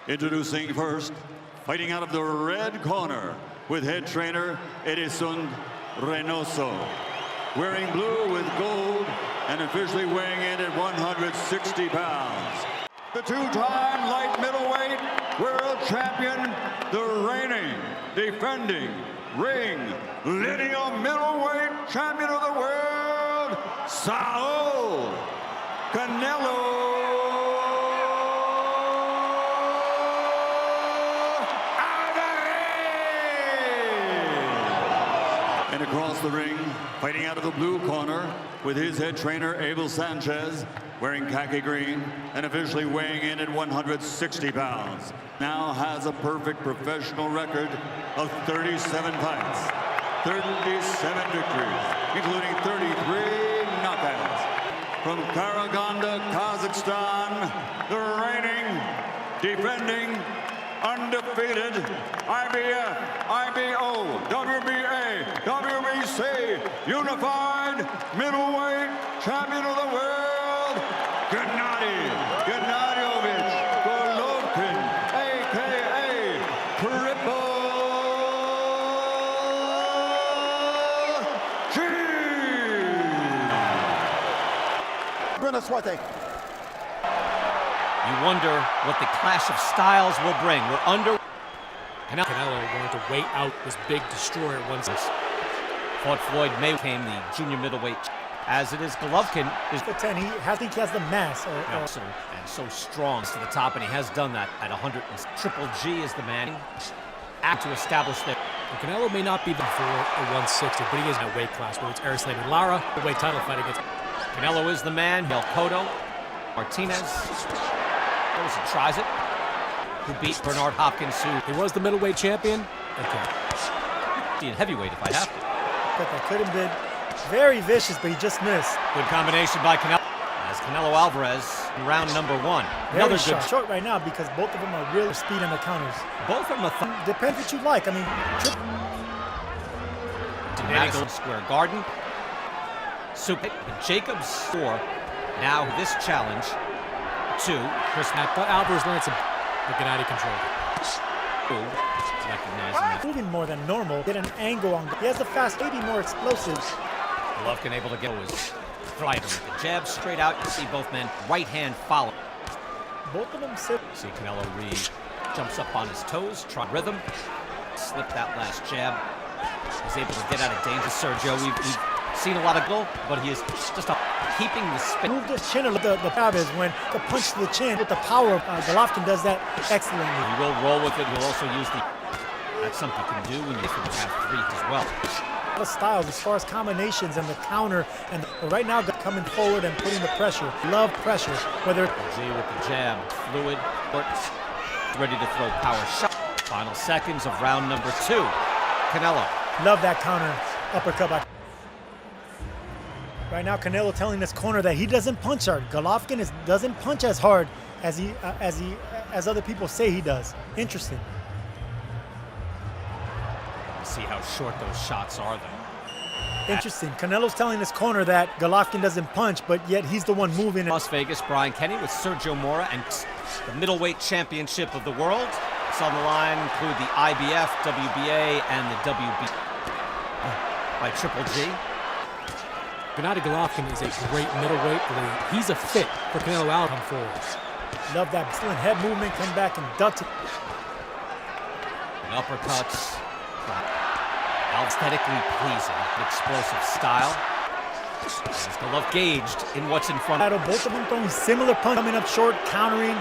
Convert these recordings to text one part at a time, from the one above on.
Introducing first, fighting out of the red corner with head trainer Edison Reynoso. Wearing blue with gold and officially weighing in at 160 pounds. The two-time light middleweight world champion, the reigning, defending, ring, lineal middleweight champion of the world, Saul Canelo Alvarez. And across the ring, fighting out of the blue corner with his head trainer, Abel Sanchez, wearing khaki green and officially weighing in at 160 pounds. Now has a perfect professional record of 37 fights, 37 victories, including 33 knockouts. From Karaganda, Kazakhstan, the reigning, defending, undefeated IBF, IBO, WBA, WBC, unified middleweight champion of the world, Gennady Golovkin, a.k.a. Triple G. Brenda Swarte. You wonder what the clash of styles will bring. We're under. Canelo wanted to wait out this big destroyer once. Fought Floyd May, became the junior middleweight. As it is, Golovkin is The 10. I think he has the mass. and so strong to the top, and he has done that at 100. Triple G is the man to establish that. Canelo may not be before a 160, but he is in a weight class where it's Arislani Lara, the weight title fight against. Canelo is the man. El Cotto, Martinez, goes and tries it. Who beat Bernard Hopkins, who He was the middleweight champion. Okay. in heavyweight if I have to. But that could have been very vicious, but he just missed. Good combination by Canelo. As Canelo Alvarez in round number one. Another Very good. short right now because both of them are real speed on the counters. Both of them Depends what you like. I mean, to Madison Square Garden. Super Jacobs score. Now this challenge to Chris I thought Alvarez landed some Gennady control. recognizing that. moving more than normal. Get an angle on. He has the fast, maybe more explosive. Golovkin able to get his right with the jab straight out. You see both men right hand follow. Both of them sit. See Canelo jumps up on his toes, try rhythm, slip that last jab. He's able to get out of danger. Sergio, we've seen a lot of goal, but he is just keeping the spin. Move this chin a little. The jab is when the punch to the chin with the power. Golovkin does that excellently. He will roll with it. He'll also use the. That's something you can do when you have three as well. The styles as far as combinations and the counter, and right now coming forward and putting the pressure. Love pressure. Whether G with the jab, fluid, ready to throw power shot. Final seconds of round number two. Canelo. love that counter uppercut. Right now, Canelo telling this corner that he doesn't punch hard. Golovkin doesn't punch as hard as other people say he does. Interesting. See how short those shots are, though. Interesting. Canelo's telling this corner that Golovkin doesn't punch, but yet he's the one moving. Las Vegas, Brian Kenny with Sergio Mora and the middleweight championship of the world. It's on the line include the IBF, WBA, and the WB by Triple G. Gennady Golovkin is a great middleweight. He's a fit for Canelo Alvarez come forward. Love that excellent head movement, come back and ducks it. And uppercuts. Aesthetically pleasing, explosive style. As Golovkin gauged in what's in front of him. Both of them throwing similar punch, coming up short, countering.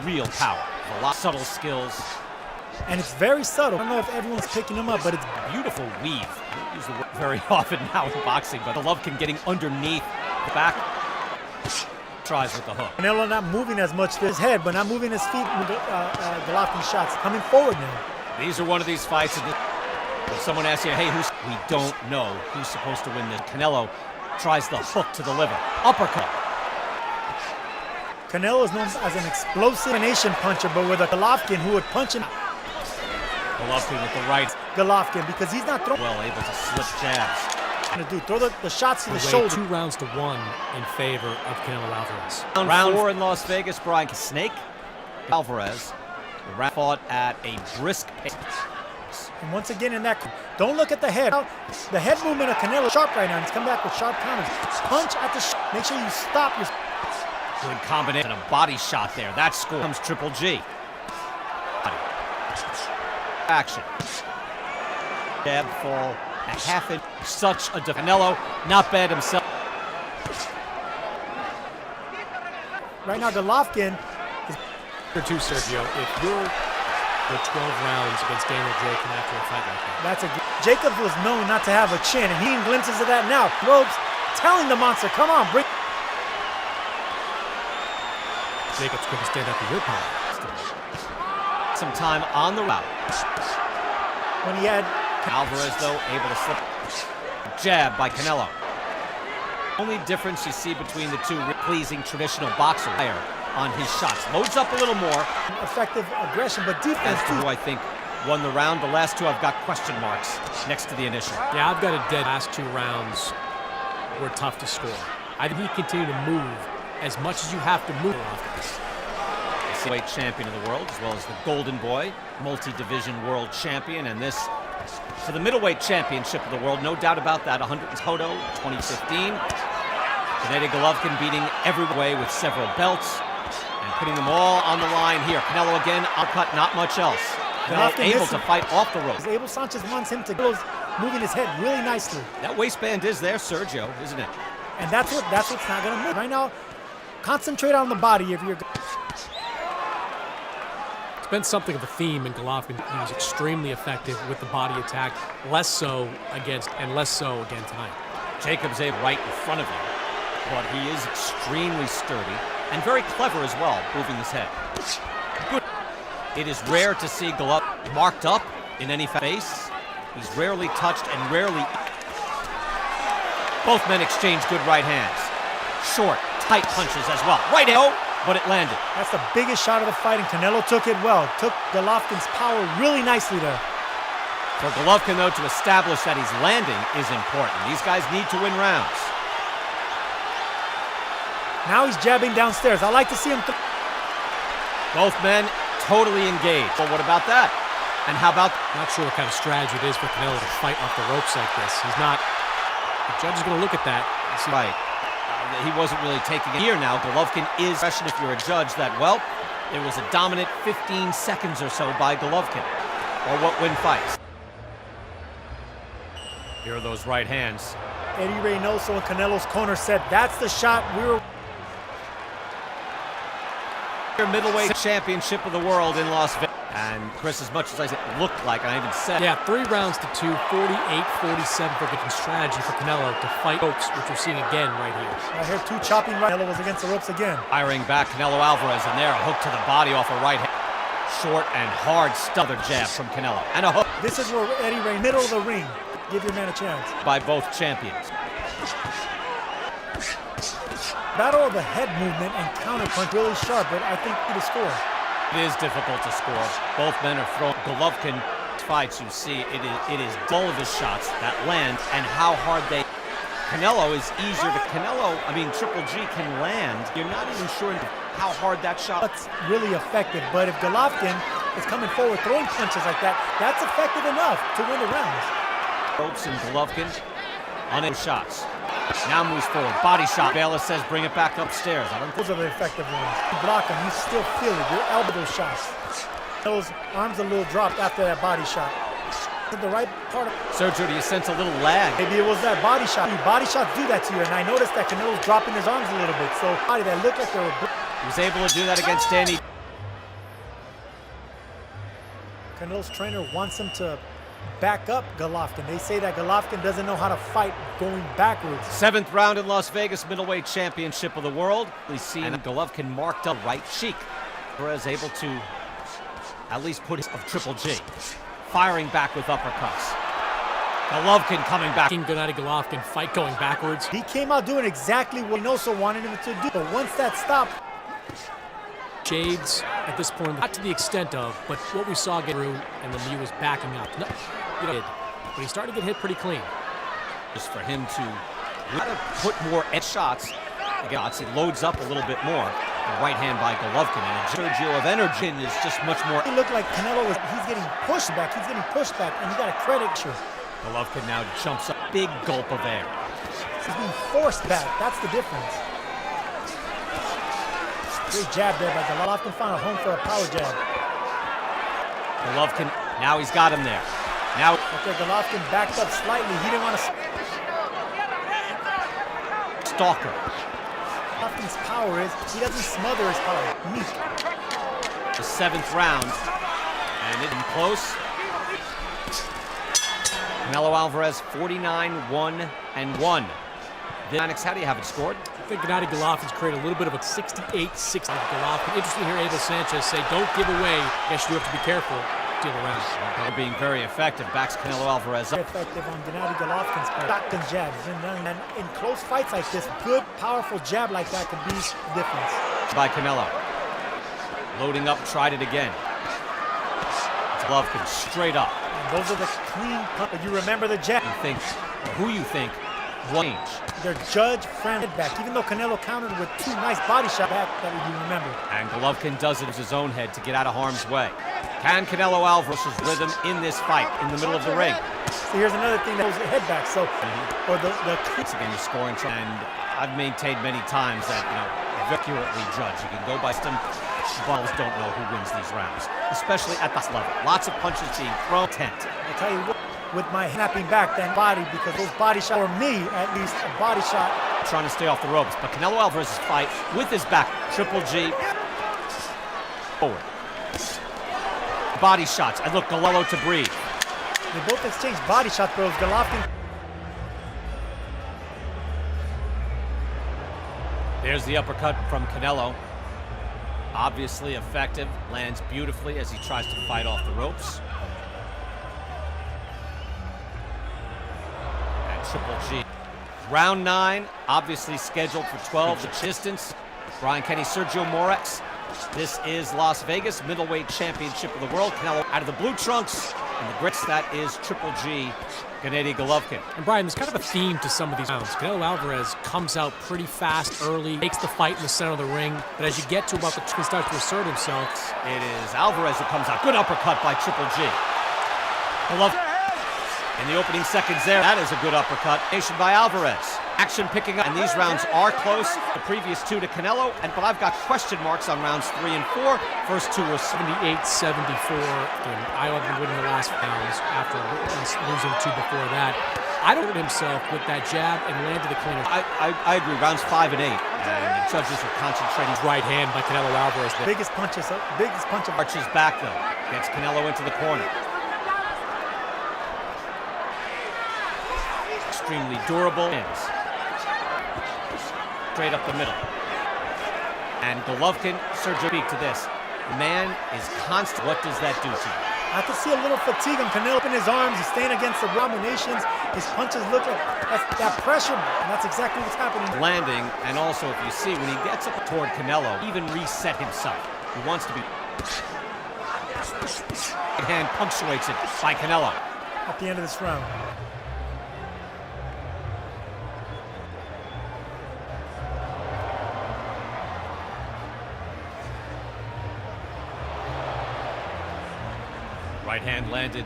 Real power, a lot of subtle skills. And it's very subtle. I don't know if everyone's picking them up, but it's Beautiful weave. I don't use the word very often now in boxing, but Golovkin getting underneath the back. Tries with the hook. Canelo not moving as much to his head, but not moving his feet. Golovkin shots coming forward now. These are one of these fights. If someone asks you, hey, we don't know who's supposed to win this. Canelo tries the hook to the liver. Uppercut. Canelo is known as an explosive combination puncher, but with a Golovkin who would punch him. Golovkin with the right. Golovkin, because he's not throwing. Well able to slip jabs. Throw the shots to the shoulder. 2 rounds to 1 in favor of Canelo Alvarez. Round 4 in Las Vegas, Brian. Snake Alvarez. The round fought at a brisk pace. And once again in that, don't look at the head. The head movement of Canelo is sharp right now. He's come back with sharp counters. Punch at the make sure you stop your. Good combination, a body shot there. That score comes Triple G. Action. Jab fall a half inch. Such a Canelo, not bad himself. Right now, Golovkin is. For two, Sergio, if you're the 12 rounds against Daniel Jacob after a fight like that. That's a. Jacob was known not to have a chin, and he glimpses of that now. Ropes telling the monster, come on, bring. Jacob's going to stand up to your power. Some time on the route. When he had. Alvarez, though, able to slip. Jab by Canelo. Only difference you see between the two pleasing traditional boxer higher on his shots. Loads up a little more. Effective aggression, but defense As to too. who I think won the round. The last two I've got question marks next to the initial. Yeah, I've got a dead last 2 rounds were tough to score. I think he continued to move as much as you have to move. The weight champion of the world, as well as the Golden Boy, multi-division world champion, and this for the middleweight championship of the world, no doubt about that. 100 Toto 2015. Gennady Golovkin beating every way with several belts and putting them all on the line here. Canelo again, uppercut, not much else. Canelo able to fight off the rope. Abel Sanchez wants him to go, moving his head really nicely. That waistband is there, Sergio, isn't it? And that's what's not going to move. Right now, concentrate on the body if you're. It's been something of a theme in Golovkin. He was extremely effective with the body attack, less so again tonight. Jacob's right in front of you, but he is extremely sturdy and very clever as well, moving his head. Good. It is rare to see Golovkin marked up in any face. He's rarely touched and rarely. Both men exchange good right hands. Short, tight punches as well. Right hand, but it landed. That's the biggest shot of the fight, and Canelo took it well. Took Golovkin's power really nicely there. For Golovkin, though, to establish that he's landing is important. These guys need to win rounds. Now he's jabbing downstairs. I like to see him. Both men totally engaged. Well, what about that? And how about... Not sure what kind of strategy it is for Canelo to fight off the ropes like this. He's not... The judge is going to look at that. And see. Right. He wasn't really taking it here now. Golovkin is, especially if you're a judge, that, well, there was a dominant 15 seconds or so by Golovkin. Or what win fights. Here are those right hands. Eddie Reynoso in Canelo's corner said, that's the shot we were... Middleweight championship of the world in Las Vegas. And Chris, as much as I said, it looked like, and I even said... Yeah, 3 rounds to 2, 48-47 for good strategy for Canelo to fight ropes, which we're seeing again right here. I heard 2 chopping right. Canelo was against the ropes again. Firing back, Canelo Alvarez, and there, a hook to the body off a right hand. Short and hard stubborn jab from Canelo. And a hook. This is where Eddie Ray, middle of the ring. Give your man a chance. By both champions. Battle of the head movement and counter punch really sharp, but I think he to score. It is difficult to score. Both men are throwing. Golovkin fights, you see, it is all of his shots that land and how hard they... Canelo is easier to... Triple G can land. You're not even sure how hard that shot... That's really effective, but if Golovkin is coming forward throwing punches like that, that's effective enough to win the rounds. Ropes and Golovkin on his shots. Now moves forward. Body shot. Bayless says bring it back upstairs. I don't think... Those are the effective ones. You block him, you still feel it. You elbow those shots. Those arms a little dropped after that body shot. The right part of... Sergio, do you sense a little lag? Maybe it was that body shot. Body shots do that to you, and I noticed that Canelo's dropping his arms a little bit. So body that looked like they were... He was able to do that against Danny. Canelo's trainer wants him to back up Golovkin. They say that Golovkin doesn't know how to fight going backwards. 7th round in Las Vegas middleweight championship of the world. We see Golovkin marked up right cheek. Perez able to at least put his of Triple G. Firing back with uppercuts. Golovkin coming back. Gennady Golovkin fight going backwards. He came out doing exactly what Reynoso wanted him to do. But once that stopped... Shades at this point, not to the extent of, but what we saw get through, and Lemieux was backing up. No, but he started to get hit pretty clean. Just for him to put more edge shots. Again, he loads up a little bit more. The right hand by Golovkin, and a Sergio of energy is just much more. He looked like Canelo he's getting pushed back. He's getting pushed back, and you got to credit you. Golovkin now jumps up, big gulp of air. He's being forced back. That's the difference. Great jab there by Golovkin. Found a home for a power jab. Golovkin, now he's got him there. Now, okay, Golovkin backed up slightly. He didn't want to. Stalker. Golovkin's power is he doesn't smother his power. Meek. The 7th round, and it's close. Canelo Alvarez 49-1-1. Alex, how do you have it scored? I think Gennady Golovkin's created a little bit of a 68-6 Golovkin. Interesting to hear Abel Sanchez say, don't give away. I guess you do have to be careful. Deal around. They're being very effective. Backs Canelo Alvarez up. Effective on Gennady Golovkin's part. Shotgun jabs. And in close fights like this, good, powerful jab like that could be the difference. By Canelo. Loading up, tried it again. Golovkin straight up. And those are the clean punches. You remember the jab. You think, who you think, range. They're judge-friendly back. Even though Canelo countered with 2 nice body shots back, that would be remembered. And Golovkin does it with his own head to get out of harm's way. Can Canelo Alvarez's rhythm in this fight in the middle of the ring? So here's another thing that holds the head back. So, or the again, you're scoring. And I've maintained many times that accurately judge. You can go by some balls. Don't know who wins these rounds, especially at this level. Lots of punches being thrown. I tell you what, with my snapping back than body, because those body shots, for me at least, a body shot. Trying to stay off the ropes, but Canelo Alvarez's fight with his back, Triple G forward. Body shots. I look Canelo to breathe. They both exchanged body shots, but it was Golovkin. There's the uppercut from Canelo. Obviously effective. Lands beautifully as he tries to fight off the ropes. And Triple G. Round 9, obviously scheduled for 12. The distance. Brian Kenny, Sergio Moraes. This is Las Vegas Middleweight Championship of the World. Canelo out of the blue trunks. And the grits, that is Triple G, Gennady Golovkin. And Brian, there's kind of a theme to some of these rounds. Canelo Alvarez comes out pretty fast early, takes the fight in the center of the ring, but as you get to about the he starts to assert himself. It is Alvarez who comes out. Good uppercut by Triple G. Golovkin in the opening seconds there. That is a good uppercut. Nation by Alvarez. Action picking up, and these rounds are close. The previous 2 to Canelo, but I've got question marks on rounds 3 and 4. First 2 were 78-74. And Iowa had been winning the last rounds after losing 2 before that. I don't hurt himself with that jab and landed the cleaner. I agree. Rounds 5 and 8, and the judges are concentrating. Right hand by Canelo Alvarez. Biggest punch of Arches back though. Gets Canelo into the corner. Extremely durable. Straight up the middle. And Golovkin, Sergio, speak to this. The man is constant. What does that do to you? I can see a little fatigue on Canelo in his arms. He's staying against the dominations. His punches look like that pressure, and that's exactly what's happening. Landing, and also if you see, when he gets up toward Canelo, even reset himself. He wants to be. Right hand punctuates it by Canelo. At the end of this round. Right hand landed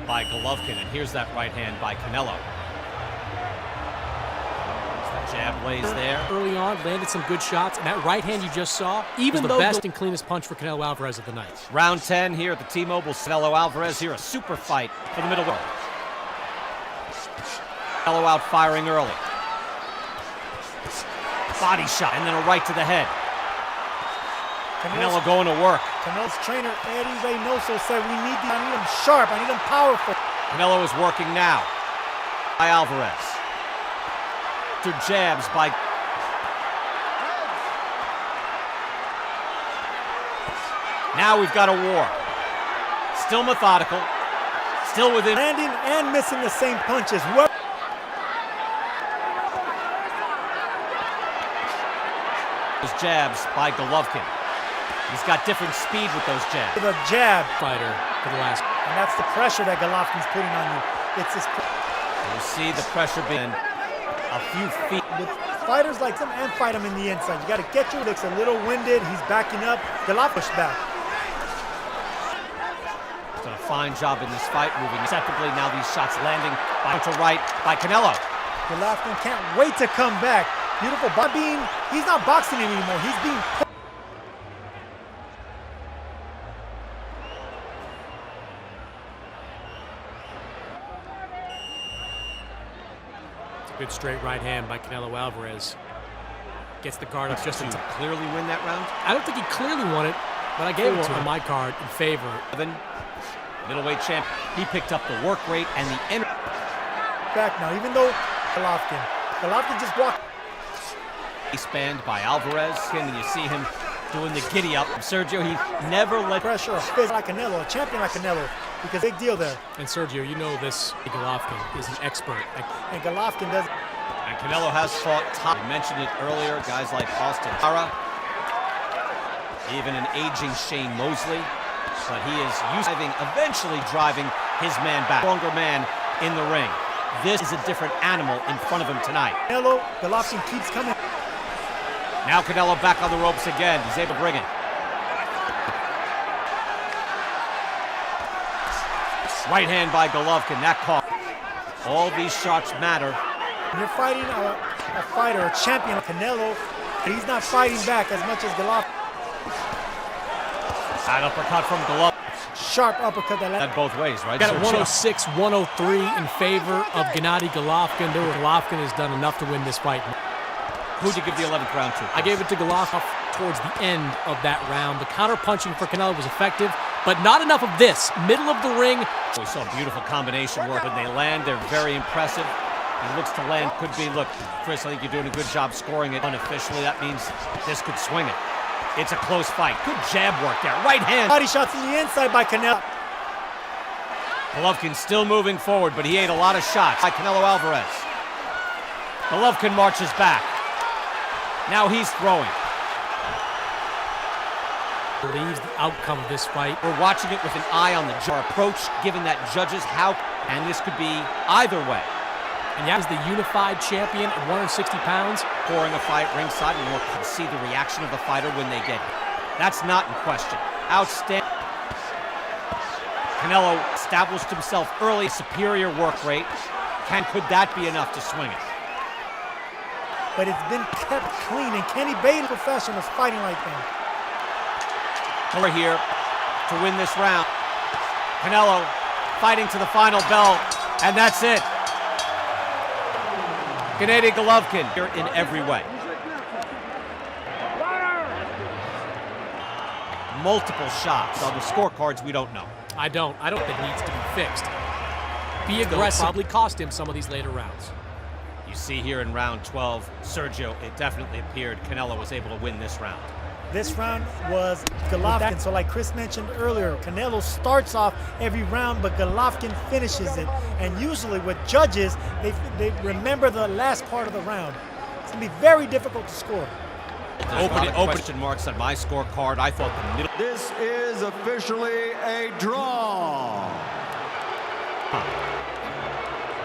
by Golovkin, and here's that right hand by Canelo. As the jab lays there. Early on, landed some good shots, and that right hand you just saw, even the best and cleanest punch for Canelo Alvarez of the night. Round 10 here at the T-Mobile. Canelo Alvarez here, a super fight for the middle world. Canelo out firing early. Body shot, and then a right to the head. Canelo going to work. Canelo's trainer, Eddie Reynoso, said, I need him sharp, I need him powerful. Canelo is working now by Alvarez. To jabs by... Now we've got a war. Still methodical. Still within... Landing and missing the same punches. Those jabs by Golovkin. He's got different speed with those jabs. The jab fighter for the last. And that's the pressure that Golovkin's putting on you. It's his. You see the pressure being a few feet. With Fighters like him and fight him in the inside. You got to get your licks a little winded. He's backing up. Golovkin pushed back. He's done a fine job in this fight, moving acceptably. Now these shots landing by to right by Canelo. Golovkin can't wait to come back. Beautiful. He's not boxing anymore. He's being pushed. Good straight right hand by Canelo Alvarez. Gets the guard up just in time. Clearly win that round. I don't think he clearly won it, but I gave it to him on my card in favor. Middleweight champ. He picked up the work rate and the energy. Back now, even though Golovkin just walked. He's spanned by Alvarez, and you see him doing the giddy up. Sergio, he never let Pressure a fist like Canelo, a champion like Canelo, because big deal there. And Sergio, you know this Golovkin is an expert. And Golovkin does. And Canelo has fought top. I mentioned it earlier, guys like Austin Tara, even an aging Shane Mosley. But he is eventually driving his man back. Stronger man in the ring. This is a different animal in front of him tonight. Golovkin keeps coming. Now Canelo back on the ropes again. He's able to bring it. Right hand by Golovkin, that caught. All these shots matter. When you're fighting a fighter, a champion like Canelo, he's not fighting back as much as Golovkin. Side uppercut from Golovkin. Sharp uppercut that both ways, right? Got a 106, 103 in favor of Gennady Golovkin. Golovkin has done enough to win this fight. Who'd you give the 11th round to? I gave it to Golovkin towards the end of that round. The counter-punching for Canelo was effective, but not enough of this. Middle of the ring. We saw beautiful combination work. When they land, they're very impressive. He looks to land. Could be, look, Chris, I think you're doing a good job scoring it unofficially. That means this could swing it. It's a close fight. Good jab work there. Right hand. Body shots in the inside by Canelo. Golovkin still moving forward, but he ate a lot of shots by Canelo Alvarez. Golovkin marches back. Now he's throwing. Believes the outcome of this fight. We're watching it with an eye on the approach, given that judges how, and this could be either way. And yeah, he's the unified champion at 160 pounds. Pouring a fight ringside, and we'll see the reaction of the fighter when they get it. That's not in question. Outstanding. Canelo established himself early, superior work rate. Could that be enough to swing it? But it's been kept clean, and Kenny Baden, professionals fighting like that. We're here to win this round. Canelo fighting to the final bell, and that's it. Gennady Golovkin here in every way. Multiple shots on the scorecards, we don't know. I don't think it needs to be fixed. Be aggressive. Probably cost him some of these later rounds. You see here in round 12, Sergio, it definitely appeared Canelo was able to win this round. This round was Golovkin. So like Chris mentioned earlier, Canelo starts off every round, but Golovkin finishes it. And usually with judges, they remember the last part of the round. It's going to be very difficult to score. Open question marks on my scorecard. I thought the middle. This is officially a draw.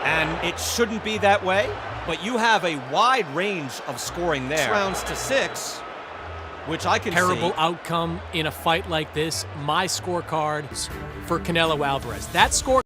And it shouldn't be that way, but you have a wide range of scoring there. Rounds to 6, which I can see. Terrible outcome in a fight like this. My scorecard for Canelo Alvarez. That score.